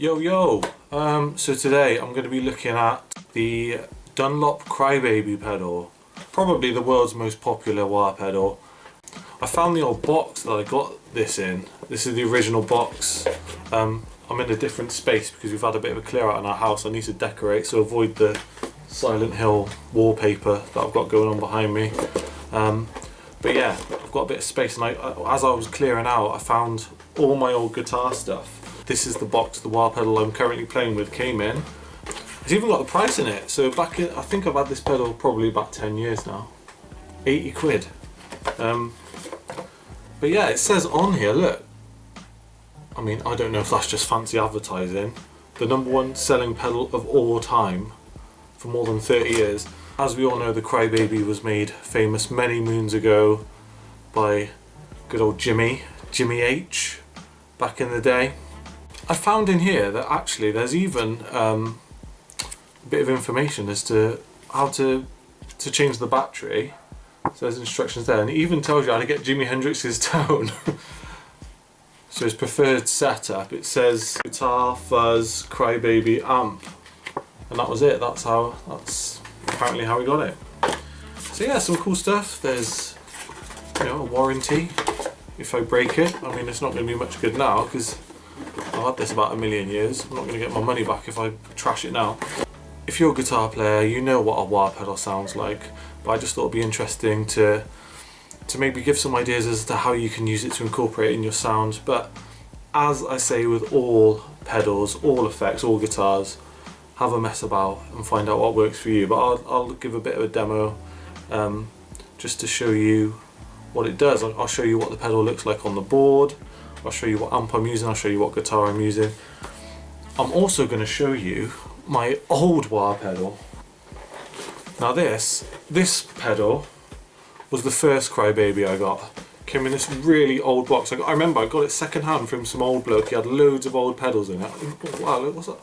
Yo, so today I'm going to be looking at the Dunlop Crybaby pedal, probably the world's most popular wah pedal. I found the old box that I got this in. This is the original box. I'm in a different space because we've had a bit of a clear out in our house. I need to decorate, so avoid the Silent Hill wallpaper that I've got going on behind me. But yeah, I've got a bit of space, and as I was clearing out, I found all my old guitar stuff. This is the box the wah pedal I'm currently playing with came in. It's even got the price in it. So back in, I think I've had this pedal probably about 10 years now. 80 quid. But yeah, it says on here, look. I mean, I don't know if that's just fancy advertising. The #1 selling pedal of all time for more than 30 years. As we all know, the Crybaby was made famous many moons ago by good old Jimmy H back in the day. I found in here that actually there's even a bit of information as to how to change the battery. So there's instructions there, and it even tells you how to get Jimi Hendrix's tone. So his preferred setup, it says guitar, fuzz, Crybaby, amp, and that was it. That's apparently how we got it. So yeah, some cool stuff. There's, you know, a warranty if I break it. I mean, it's not going to be much good now because I've had this about a million years. I'm not going to get my money back if I trash it now. If you're a guitar player, you know what a wah pedal sounds like, but I just thought it'd be interesting to maybe give some ideas as to how you can use it to incorporate it in your sound. But as I say with all pedals, all effects, all guitars, have a mess about and find out what works for you. But I'll give a bit of a demo just to show you what it does. I'll show you what the pedal looks like on the board. I'll show you what amp I'm using, I'll show you what guitar I'm using. I'm also going to show you my old wah pedal. Now this pedal was the first Crybaby I got. Came in this really old box. I remember I got it second hand from some old bloke. He had loads of old pedals in it. Oh, wow, look, what's that?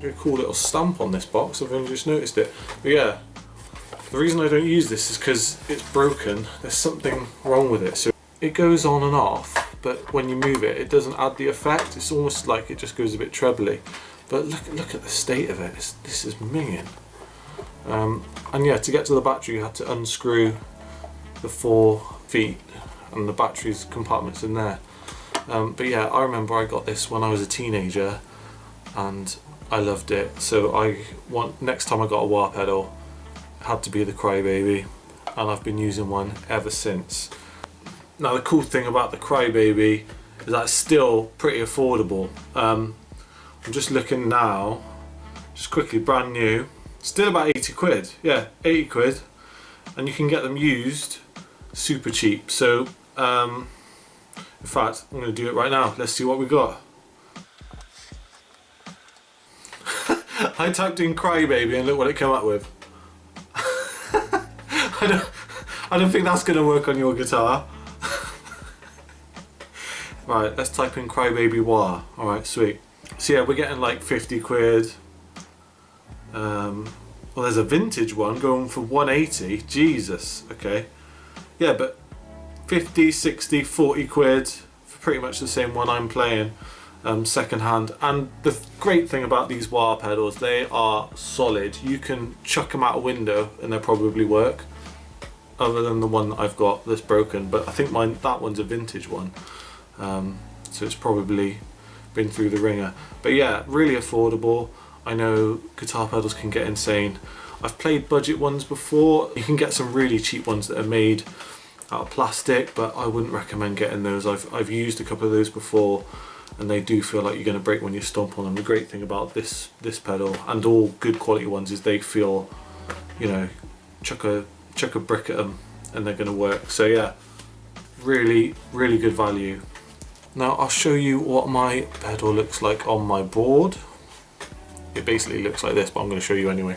Very cool little stamp on this box. I've only just noticed it. But yeah, the reason I don't use this is because it's broken. There's something wrong with it. So it goes on and off, but when you move it, it doesn't add the effect. It's almost like it just goes a bit trebly. But look at the state of it. This is minging. And yeah, to get to the battery, you had to unscrew the 4 feet and the battery's compartments in there. But yeah, I remember I got this when I was a teenager, and I loved it. So next time I got a wah pedal, it had to be the Crybaby, and I've been using one ever since. Now the cool thing about the Crybaby is that it's still pretty affordable. I'm just looking now, just quickly, brand new, still about 80 quid, yeah, 80 quid, and you can get them used super cheap. So in fact, I'm going to do it right now. Let's see what we got. I typed in Crybaby and look what it came up with. I don't think that's going to work on your guitar. Right, let's type in Crybaby wah. Alright, sweet. So yeah, we're getting like 50 quid. Well, there's a vintage one going for 180. Jesus, okay. Yeah, but 50, 60, 40 quid for pretty much the same one I'm playing second hand. And the great thing about these wah pedals, they are solid. You can chuck them out a window and they'll probably work, other than the one that I've got that's broken. But I think that one's a vintage one. So it's probably been through the ringer. But yeah, really affordable. I know guitar pedals can get insane. I've played budget ones before. You can get some really cheap ones that are made out of plastic, but I wouldn't recommend getting those. I've used a couple of those before, and they do feel like you're going to break when you stomp on them. The great thing about this pedal, and all good quality ones, is they feel, you know, chuck a brick at them and they're going to work. So yeah, really good value. Now I'll show you what my pedal looks like on my board. It basically looks like this, but I'm going to show you anyway.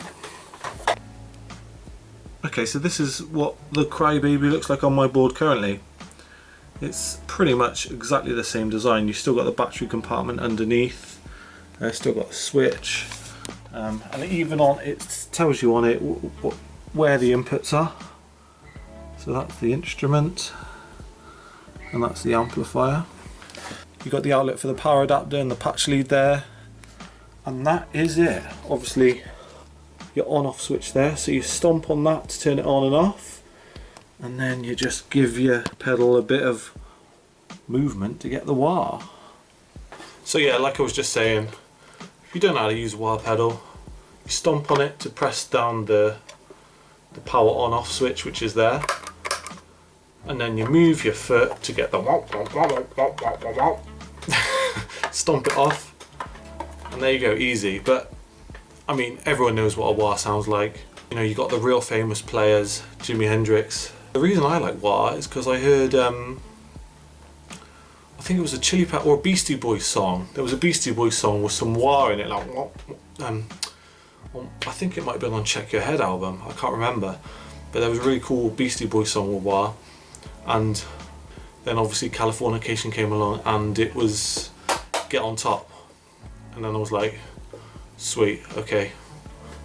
Okay, so this is what the Crybaby looks like on my board currently. It's pretty much exactly the same design. You've still got the battery compartment underneath. Still got the switch, and even on it tells you on it where the inputs are. So that's the instrument, and that's the amplifier. You've got the outlet for the power adapter and the patch lead there. And that is it. Obviously your on off switch there, so you stomp on that to turn it on and off, and then you just give your pedal a bit of movement to get the wah. So yeah, like I was just saying, if you don't know how to use a wah pedal, you stomp on it to press down the power on off switch, which is there, and then you move your foot to get the stomp it off, and there you go, easy. But I mean, everyone knows what a wah sounds like. You know, you got the real famous players, Jimi Hendrix. The reason I like wah is because I heard, I think it was a Chili Pepper or a Beastie Boys song. There was a Beastie Boys song with some wah in it, like, I think it might have been on Check Your Head album, I can't remember. But there was a really cool Beastie Boys song with wah. And then obviously Californication came along and it was Get On Top. And then I was like, sweet, okay,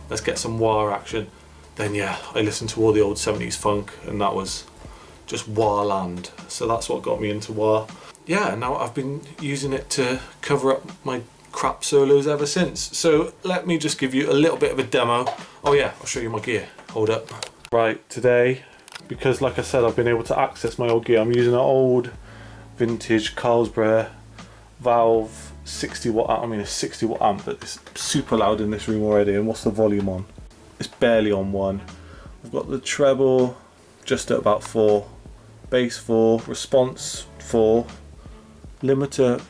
let's get some wah action. Then yeah, I listened to all the old 70s funk and that was just wah land. So that's what got me into wah. Yeah, now I've been using it to cover up my crap solos ever since. So let me just give you a little bit of a demo. Oh yeah, I'll show you my gear. Hold up. Right, today, because like I said, I've been able to access my old gear, I'm using an old vintage Carlsberg Valve 60 watt amp. I mean, a 60 watt amp, but it's super loud in this room already. And what's the volume on? It's barely on 1. I've got the treble just at about 4, bass 4, response 4, limiter,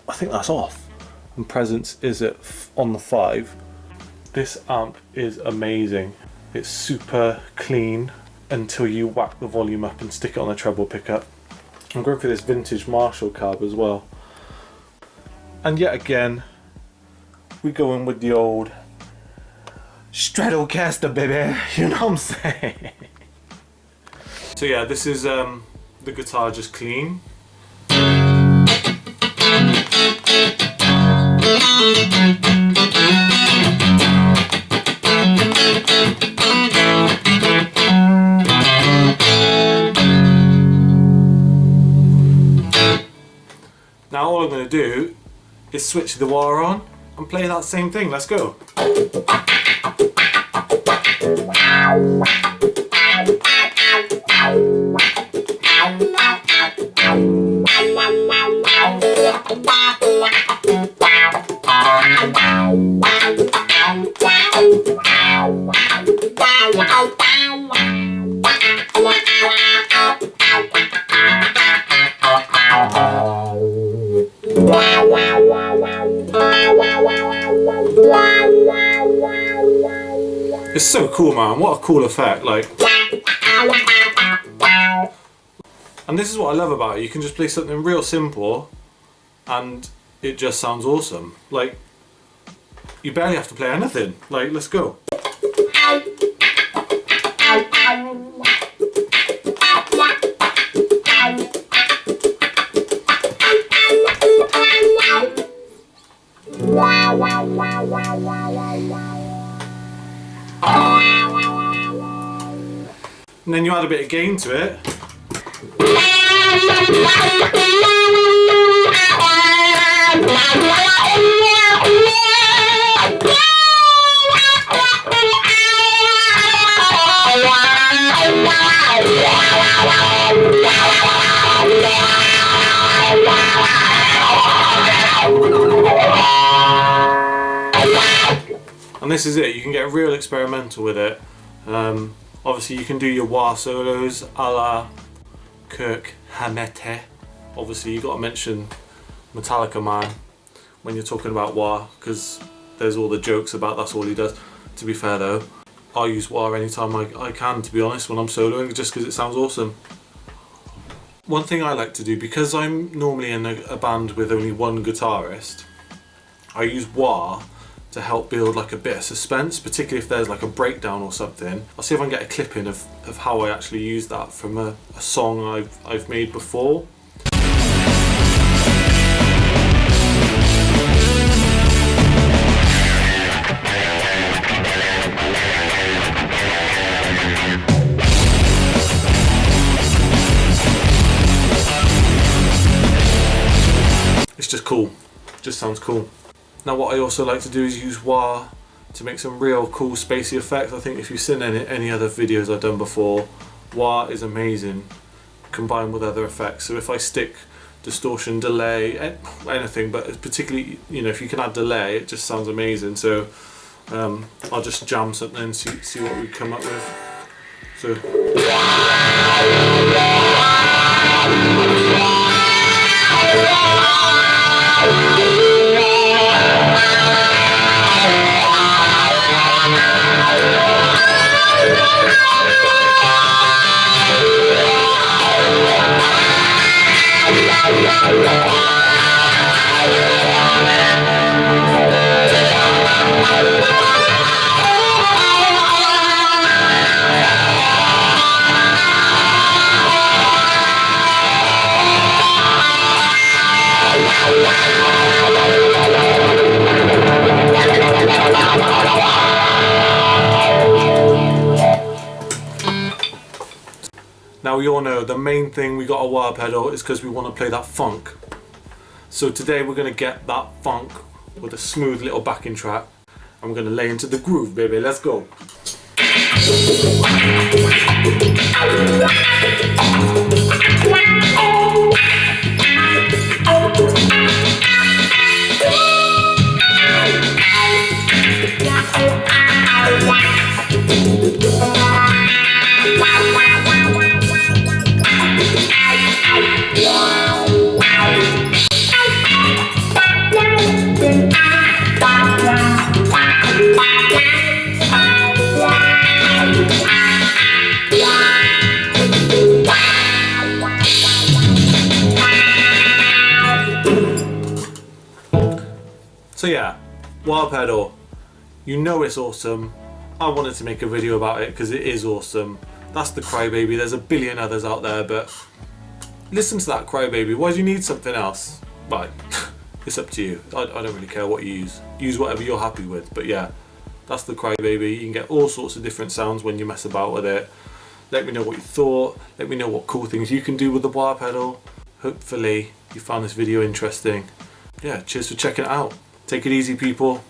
I think that's off, and presence is on the 5. This amp is amazing. It's super clean until you whack the volume up and stick it on a treble pickup. I'm going for this vintage Marshall cab as well. And yet again, we go in with the old Stratocaster, baby, you know what I'm saying? So yeah, this is the guitar just clean. Now all I'm going to do is switch the wah on and play that same thing. Let's go. It's so cool, man. What a cool effect, like. And this is what I love about it. You can just play something real simple and it just sounds awesome. Like, you barely have to play anything. Like, let's go. And then you add a bit of gain to it. And this is it, you can get real experimental with it. Obviously you can do your wah solos a la Kirk Hammett. Obviously you got to mention Metallica, man, when you're talking about wah, because there's all the jokes about that's all he does. To be fair though, I use wah anytime I can, to be honest, when I'm soloing, just because it sounds awesome. One thing I like to do, because I'm normally in a band with only one guitarist, I use wah to help build like a bit of suspense, particularly if there's like a breakdown or something. I'll see if I can get a clip in of how I actually use that from a song I've made before. It's just cool, just sounds cool. Now what I also like to do is use wah to make some real cool spacey effects. I think if you've seen any other videos I've done before, wah is amazing combined with other effects. So if I stick distortion, delay, anything, but particularly, you know, if you can add delay, it just sounds amazing. So I'll just jam something and see what we come up with. So now we all know the main thing we got a wah pedal is because we want to play that funk. So today we're going to get that funk with a smooth little backing track, and we're going to lay into the groove, baby. Let's go. So yeah, wah pedal, you know it's awesome. I wanted to make a video about it because it is awesome. That's the Crybaby. There's a billion others out there, but listen to that Crybaby. Why do you need something else? Right, it's up to you. I don't really care what you use. Use whatever you're happy with. But yeah, that's the Crybaby. You can get all sorts of different sounds when you mess about with it. Let me know what you thought. Let me know what cool things you can do with the wah pedal. Hopefully you found this video interesting. Yeah, cheers for checking it out. Take it easy, people.